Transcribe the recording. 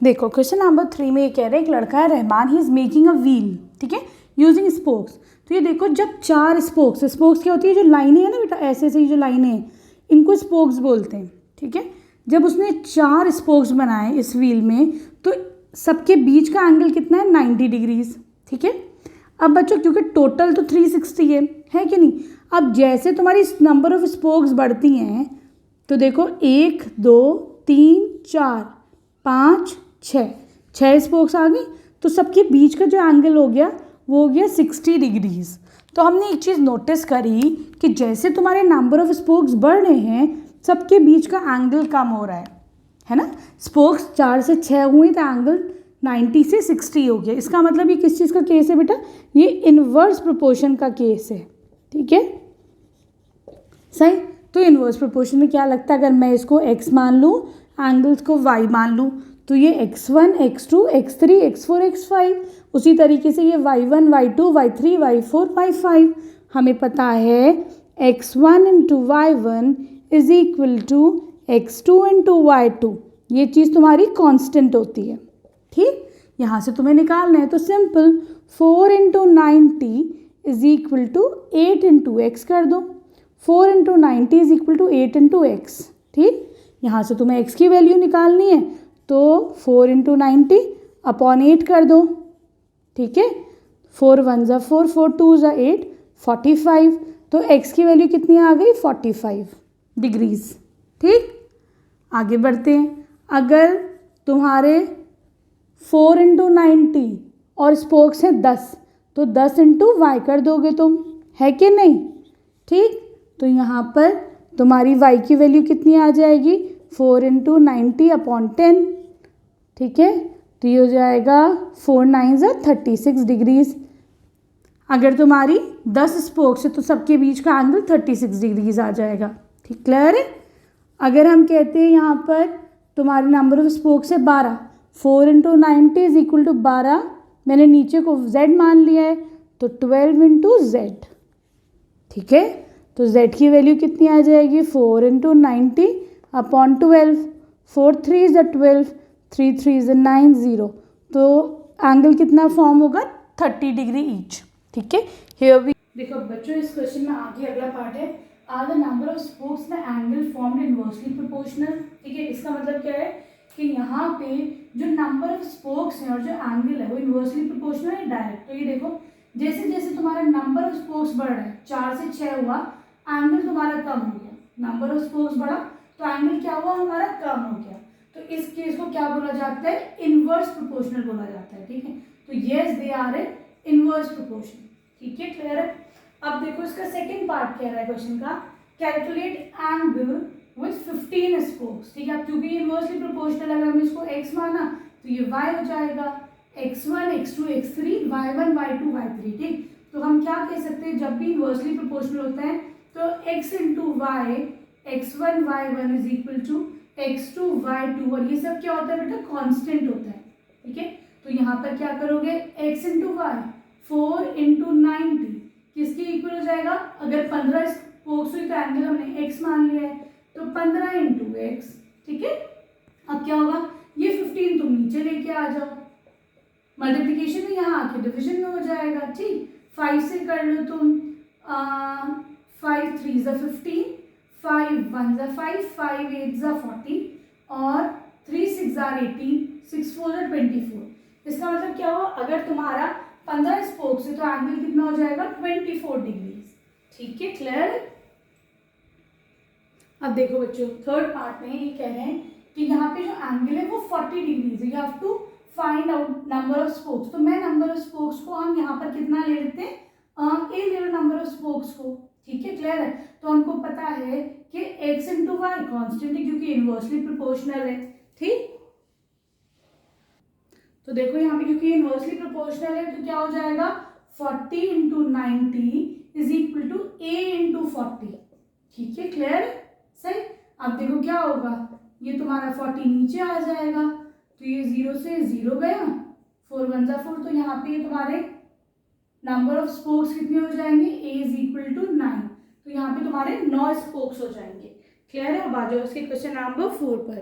देखो question number 3 में ये कह रहे हैं एक लड़का है Rahman, he is making a wheel, ठीक है, यूजिंग स्पोक्स। तो ये देखो जब 4 स्पोक्स, स्पोक्स क्या होती है, जो लाइनें हैं ना बेटा, ऐसे ऐसे जो लाइनें हैं इनको स्पोक्स बोलते हैं, ठीक है। जब उसने 4 स्पोक्स बनाए इस व्हील में तो सबके बीच का एंगल कितना है, 90 डिग्रीज, ठीक है। अब बच्चों क्योंकि टोटल तो 360 है कि नहीं, अब जैसे तुम्हारी नंबर ऑफ स्पोक्स बढ़ती हैं तो देखो 1 2 3 4 5 6 स्पोक्स आ गई, तो सबके बीच का जो एंगल हो गया वो हो गया 60 डिग्रीज। तो हमने एक चीज़ नोटिस करी कि जैसे तुम्हारे नंबर ऑफ स्पोक्स बढ़ रहे हैं सबके बीच का एंगल कम हो रहा है ना। स्पोक्स 4 से 6 हुए तो एंगल 90 से 60 हो गया। इसका मतलब ये किस चीज़ का केस है बेटा, ये इनवर्स प्रोपोर्शन का केस है, ठीक है, सही। तो इनवर्स प्रोपोर्शन में क्या लगता है, अगर मैं इसको x मान लूँ, एंगल्स को y मान लूँ, तो ये x1 x2 x3 x4 x5, उसी तरीके से ये y1 y2 y3 y4 y5। हमें पता है x1 into y1 is equal to x2 into y2, ये चीज़ तुम्हारी कांस्टेंट होती है, ठीक। यहाँ से तुम्हें निकालना है तो simple 4 into 90 is equal to 8 into x कर दो। 4 into 90 is equal to 8 into x, ठीक। यहाँ से तुम्हें x की वैल्यू निकालनी है तो 4 इंटू 90 अपॉन 8 कर दो, ठीक है। 4 1 ज़ा 4 4 2 ज़ा 8 45। तो x की वैल्यू कितनी आ गई, 45 डिग्रीज, ठीक। आगे बढ़ते हैं, अगर तुम्हारे 4 इंटू 90 और स्पोक्स हैं 10 तो 10 इंटू वाई कर दोगे तुम, है कि नहीं, ठीक। तो यहाँ पर तुम्हारी y की वैल्यू कितनी आ जाएगी, 4 इंटू 90 अपॉन 10, ठीक है। तो ये हो जाएगा 4 9 ज़ा 36 डिग्रीज। अगर तुम्हारी 10 स्पोक्स है तो सबके बीच का एंगल 36 डिग्रीज आ जाएगा, ठीक, क्लियर है। अगर हम कहते हैं यहाँ पर तुम्हारे नंबर ऑफ स्पोक्स है 12, 4 इंटू 90 इज इक्वल टू 12, मैंने नीचे को z मान लिया है तो 12 इंटू जेड, ठीक है। तो z की वैल्यू कितनी आ जाएगी, 4 इंटू 90 अपॉन 12, 4 3 ज़ा 12 3 3 ज़ा 9 0, तो एंगल कितना फॉर्म होगा, 30 डिग्री ईच, ठीक है। हियर वी देखो बच्चों इस क्वेश्चन में आगे अगला पार्ट है, are the number of spokes the angle formed inversely proportional, ठीक है। इसका मतलब क्या है कि यहाँ पे जो नंबर ऑफ स्पोक्स हैं और जो एंगल है वो इनवर्सली प्रोपोर्शनल है डायरेक्ट। तो ये देखो जैसे जैसे तुम्हारा नंबर ऑफ स्पोक्स बढ़ रहा है, 4 से 6 हुआ, एंगल तुम्हारा कम हो गया, नंबर ऑफ स्पोक्स बढ़ा तो एंगल क्या हुआ, हमारा कम हो गया। तो इस केस को क्या बोला जाता है, इनवर्स प्रोपोर्शनल बोला जाता है, ठीक है। तो yes they are a inverse proportion, ठीक है, क्लियर है। अब देखो इसका सेकंड पार्ट कह रहा है क्वेश्चन का, कैलकुलेट एंगल विथ 15 स्पोक्स, ठीक है। अब क्योंकि इनवर्सली प्रोपोर्शनल अगर हमने इसको x माना तो ये y हो जाएगा, x1 x2 x3 y1 y2 y3, ठीक। तो हम क्या कह सकते हैं, जब भी इनवर्सली प्रोपोर्शनल होता है तो x into y x1 y1 is equal to x2 y2, और ये सब क्या होता है बेटा, कांस्टेंट होता है, ठीक है। तो यहाँ पर क्या करोगे, x इंटू वाई 4 इंटू 90 किसके इक्वल हो जाएगा, अगर 15 स्पोक्स हुई तो एंगल हमने x मान लिया है तो 15 इंटू एक्स, ठीक है। अब क्या होगा, ये 15 तुम नीचे लेके आ जाओ, मल्टीप्लीकेशन में यहाँ आके डिविजन में हो जाएगा, ठीक। 5 से कर लो तुम, 5 3 ज़ा 15, 5 1 ज़ा 5, 5 8 ज़ा 40 और 3 6 ज़ा 18, 6 4 ज़ा 24। इसका मतलब क्या हुआ, अगर तुम्हारा 15 स्पोक्स है तो एंगल कितना हो जाएगा, 24 डिग्रीज, ठीक है, क्लियर। अब देखो बच्चों थर्ड पार्ट में ये कह रहे हैं कि यहाँ पे जो एंगल है वो 40 डिग्रीज है, you have to find out number of spokes. तो मैं नंबर ऑफ स्पोक्स को हम यहाँ पर कितना ले लेते हैं, ए ले लो नंबर ऑफ स्पोक्स को, ठीक है, क्लियर है। तो हमको पता है कि x इंटू वाई कॉन्स्टेंट है क्योंकि इनवर्सली प्रोपोर्शनल है, ठीक। तो देखो यहाँ पे क्योंकि इनवर्सली प्रोपोर्शनल है तो क्या हो जाएगा, 40 into 90 is equal to a into 40, ठीक है, क्लियर, सही। अब देखो क्या होगा, ये तुम्हारा 40 नीचे आ जाएगा तो ये 0 से 0 गया, 4 1 ज़ा 4, तो यहाँ पे तुम्हारे नंबर ऑफ स्पोक्स कितने हो जाएंगे, a इज इक्वल टू 9, तो यहाँ पे तुम्हारे 9 स्पोक्स हो जाएंगे, क्लियर है। अब आ जाओ इसके क्वेश्चन नंबर 4 पर।